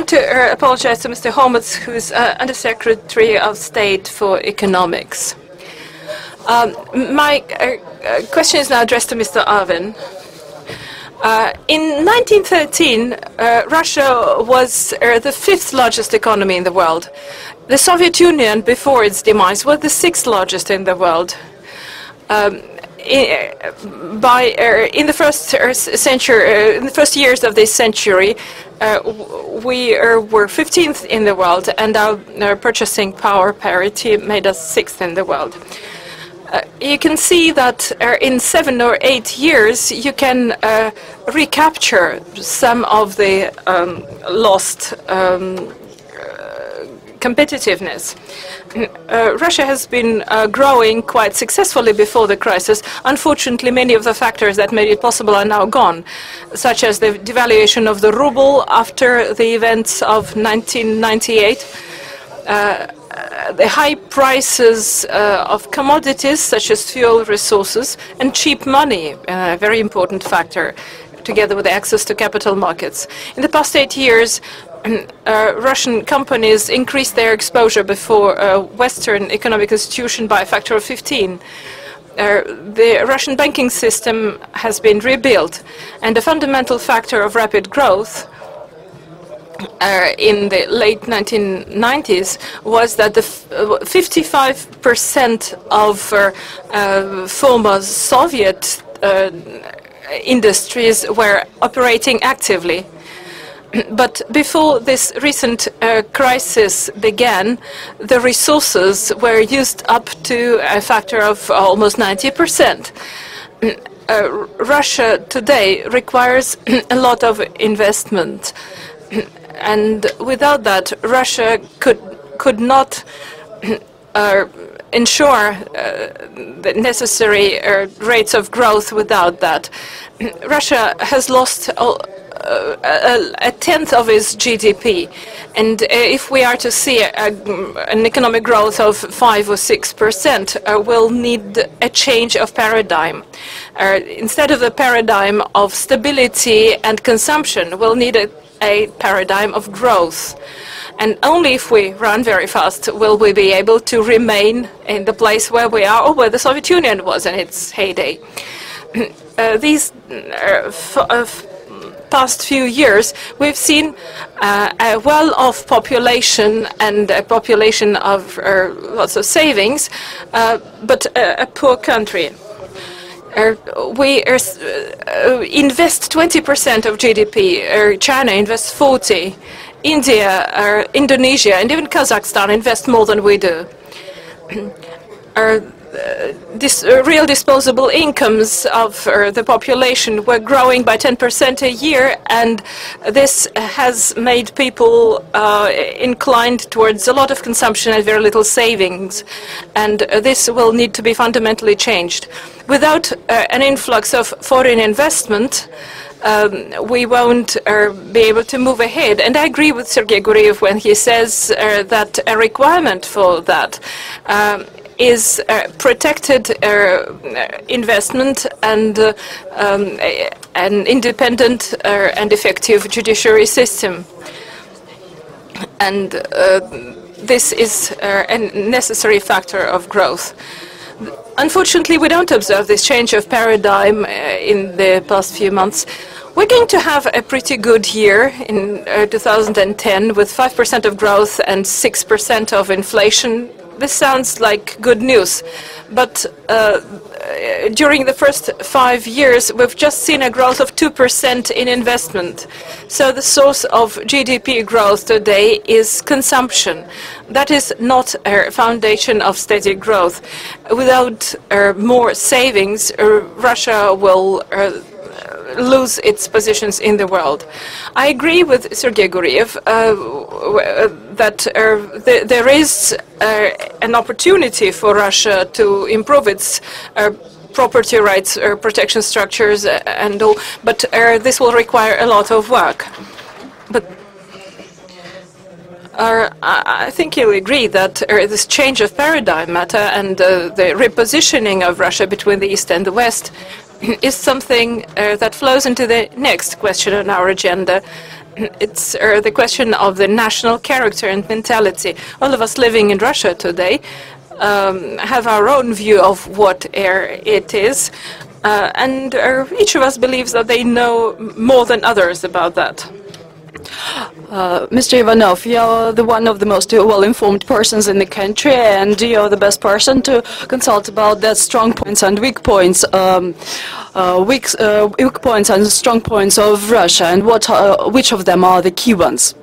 want to apologize to Mr. Holmutz, who is Undersecretary of State for Economics. My question is now addressed to Mr. Arvin. In 1913, Russia was the fifth largest economy in the world. The Soviet Union, before its demise, was the sixth largest in the world. In the first century, in the first years of this century, we were 15th in the world, and our purchasing power parity made us sixth in the world. You can see that in 7 or 8 years you can recapture some of the lost competitiveness. Russia has been growing quite successfully before the crisis. Unfortunately, many of the factors that made it possible are now gone, such as the devaluation of the ruble after the events of 1998, the high prices of commodities such as fuel resources, and cheap money, a very important factor, together with access to capital markets. In the past 8 years, Russian companies increased their exposure before Western economic institutions by a factor of 15. The Russian banking system has been rebuilt, and a fundamental factor of rapid growth in the late 1990s was that the 55% of former Soviet industries were operating actively. But before this recent crisis began, the resources were used up to a factor of almost 90%. Russia today requires a lot of investment, and without that, Russia could not ensure the necessary rates of growth without that. Russia has lost a tenth of its GDP, and if we are to see an economic growth of 5 or 6%, we'll need a change of paradigm. Instead of the paradigm of stability and consumption, we'll need a paradigm of growth. And only if we run very fast will we be able to remain in the place where we are, or where the Soviet Union was in its heyday. These past few years, we've seen a well-off population and a population of lots of savings, but a poor country. We invest 20% of GDP. China invests 40%. India, Indonesia, and even Kazakhstan invest more than we do. Real disposable incomes of the population were growing by 10% a year, and this has made people inclined towards a lot of consumption and very little savings, and this will need to be fundamentally changed. Without an influx of foreign investment, we won't be able to move ahead. And I agree with Sergei Guriev when he says that a requirement for that is protected investment and an independent and effective judiciary system. And this is a necessary factor of growth. Unfortunately, we don't observe this change of paradigm in the past few months. We're going to have a pretty good year in 2010 with 5% of growth and 6% of inflation. This sounds like good news, but during the first 5 years, we've just seen a growth of 2% in investment. So the source of GDP growth today is consumption. That is not a foundation of steady growth. Without more savings, Russia will lose its positions in the world. I agree with Sergei Guriev that there is an opportunity for Russia to improve its property rights protection structures and all, but this will require a lot of work. But I think you'll agree that this change of paradigm matter and the repositioning of Russia between the East and the West is something that flows into the next question on our agenda, It's the question of the national character and mentality. All of us living in Russia today have our own view of what it is, and each of us believes that they know more than others about that. Mr. Ivanov, you're one of the most well-informed persons in the country, and you're the best person to consult about the strong points and weak points, weak points and strong points of Russia, and which of them are the key ones?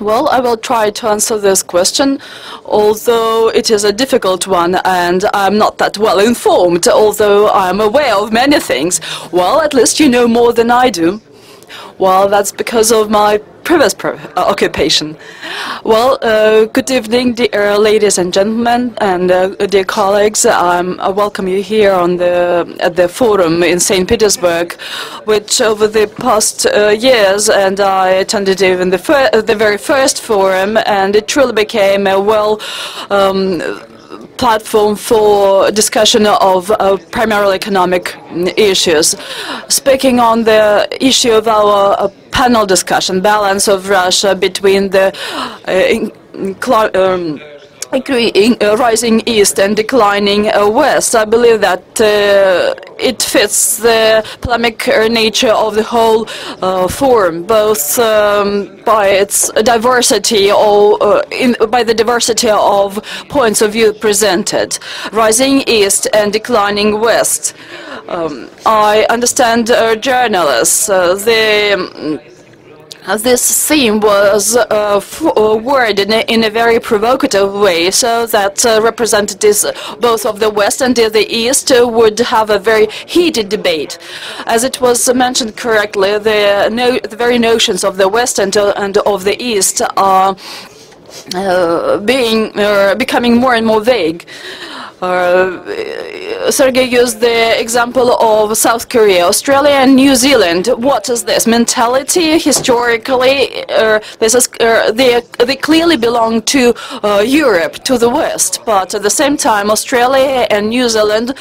Well, I will try to answer this question, although it is a difficult one, and I'm not that well informed, although I'm aware of many things. Well, at least you know more than I do. Well, that's because of my previous occupation. Well, good evening, dear ladies and gentlemen, and dear colleagues. I welcome you here on at the forum in St. Petersburg, which over the past years, and I attended even the very first forum, and it truly became a platform for discussion of primarily economic issues. Speaking on the issue of our panel discussion, balance of Russia between the rising east and declining west, I believe that it fits the polemic nature of the whole forum, both by its diversity or by the diversity of points of view presented. Rising east and declining west. I understand journalists. This theme was worded in a very provocative way, so that representatives both of the West and the East would have a very heated debate. As it was mentioned correctly, the very notions of the West and of the East are becoming more and more vague. Sergei used the example of South Korea, Australia and New Zealand. What is this? Mentality, historically, they clearly belong to Europe, to the West, but at the same time Australia and New Zealand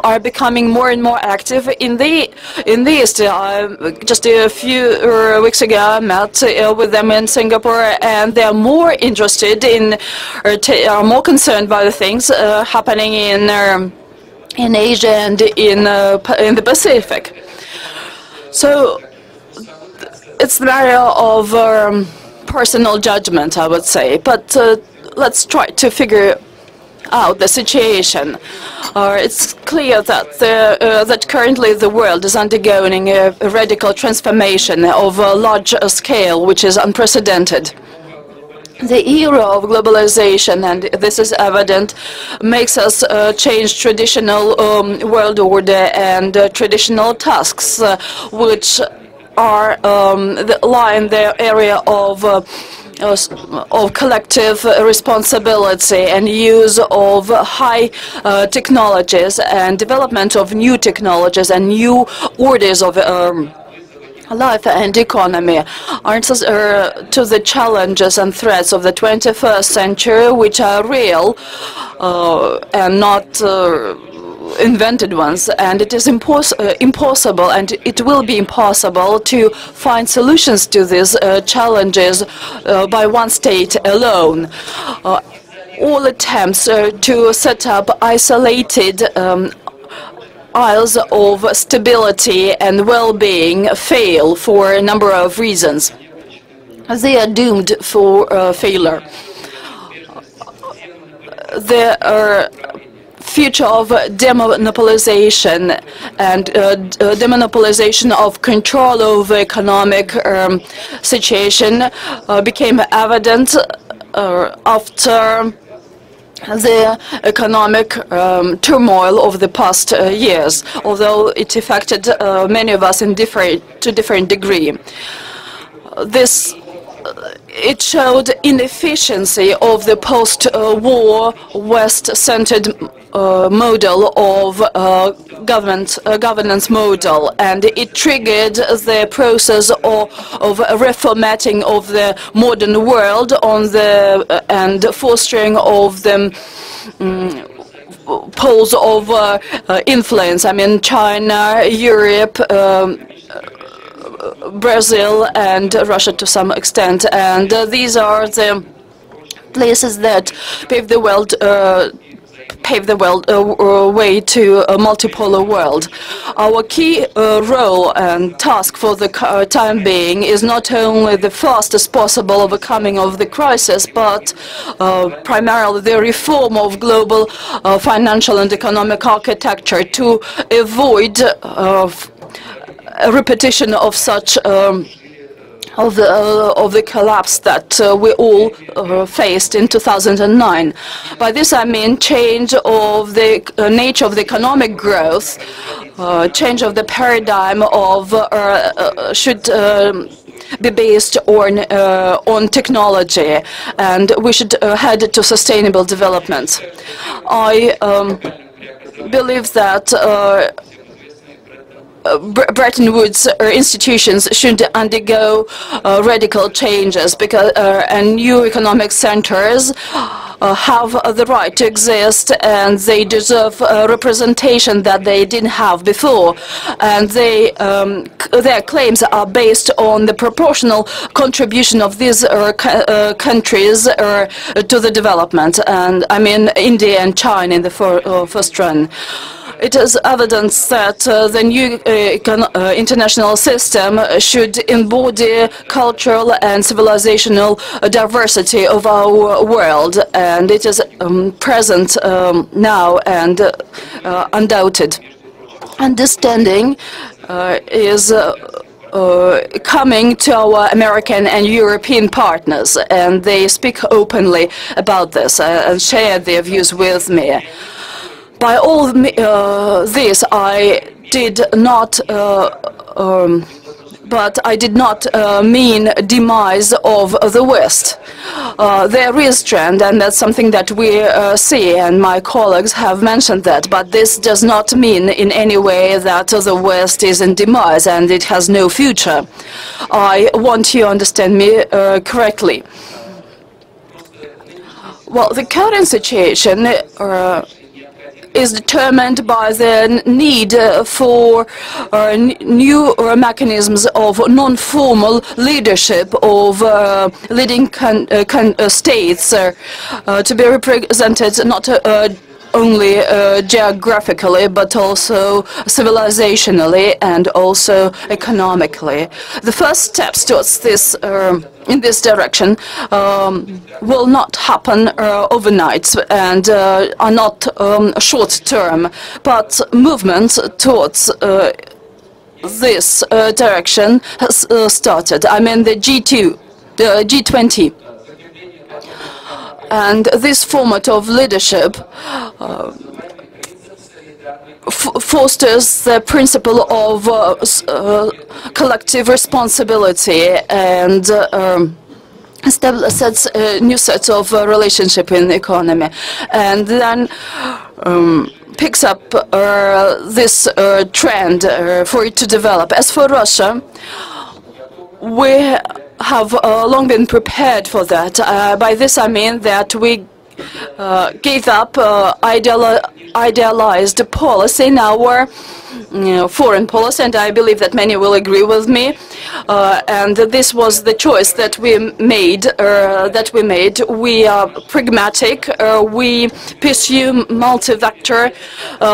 are becoming more and more active in the East. Just a few weeks ago I met with them in Singapore, and they are more interested in, are more concerned by the things happening in Asia and in the Pacific. So it's the matter of personal judgment, I would say. But let's try to figure out the situation. It's clear that that currently the world is undergoing a radical transformation of a large scale, which is unprecedented. The era of globalization, and this is evident, makes us change traditional world order and traditional tasks, which are lie in the area of collective responsibility and use of high technologies and development of new technologies and new orders of life and economy, answers to the challenges and threats of the 21st century, which are real and not invented ones, and it is impossible, and it will be impossible to find solutions to these challenges by one state alone. All attempts to set up isolated isles of stability and well-being fail for a number of reasons. They are doomed for failure. The future of demonopolization and demonopolization of control over economic situation became evident after the economic turmoil of the past years, although it affected many of us to different degree. It showed inefficiency of the post-war West-centered model of governance model, and it triggered the process of reformatting of the modern world and fostering of the poles of influence. I mean, China, Europe, Brazil and Russia to some extent, and these are the places that pave the way to a multipolar world. Our key role and task for the time being is not only the fastest possible overcoming of the crisis, but primarily the reform of global financial and economic architecture to avoid a repetition of such of the collapse that we all faced in 2009. By this I mean change of the nature of the economic growth, change of the paradigm of should be based on technology, and we should head to sustainable development. I believe that Bretton Woods institutions should undergo radical changes because and new economic centers have the right to exist, and they deserve representation that they didn't have before, and their claims are based on the proportional contribution of these countries to the development, and I mean India and China in the first run. It is evidence that the new international system should embody cultural and civilizational diversity of our world, and it is present now and undoubted. Understanding is coming to our American and European partners, and they speak openly about this and share their views with me. By all this, I did not, but I did not mean demise of the West. There is trend, and that's something that we see, and my colleagues have mentioned that, but this does not mean in any way that the West is in demise and it has no future. I want you to understand me correctly. Well, the current situation is determined by the need for new mechanisms of non-formal leadership of leading states to be represented not only geographically, but also civilizationally and also economically. The first steps towards this, in this direction, will not happen overnight and are not short-term, but movement towards this direction has started. I mean the G20. And this format of leadership fosters the principle of collective responsibility and sets new sets of relationship in the economy, and then picks up this trend for it to develop. As for Russia, we have long been prepared for that. By this I mean that we gave up idealized policy in our foreign policy, and I believe that many will agree with me. And this was the choice that we made. We are pragmatic. We pursue multi-vector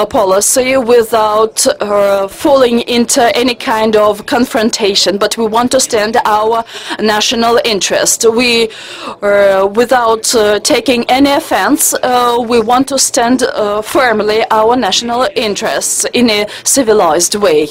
policy without falling into any kind of confrontation. But we want to stand our national interest. We, without taking any offense, we want to stand firmly our national interests in a civilized way.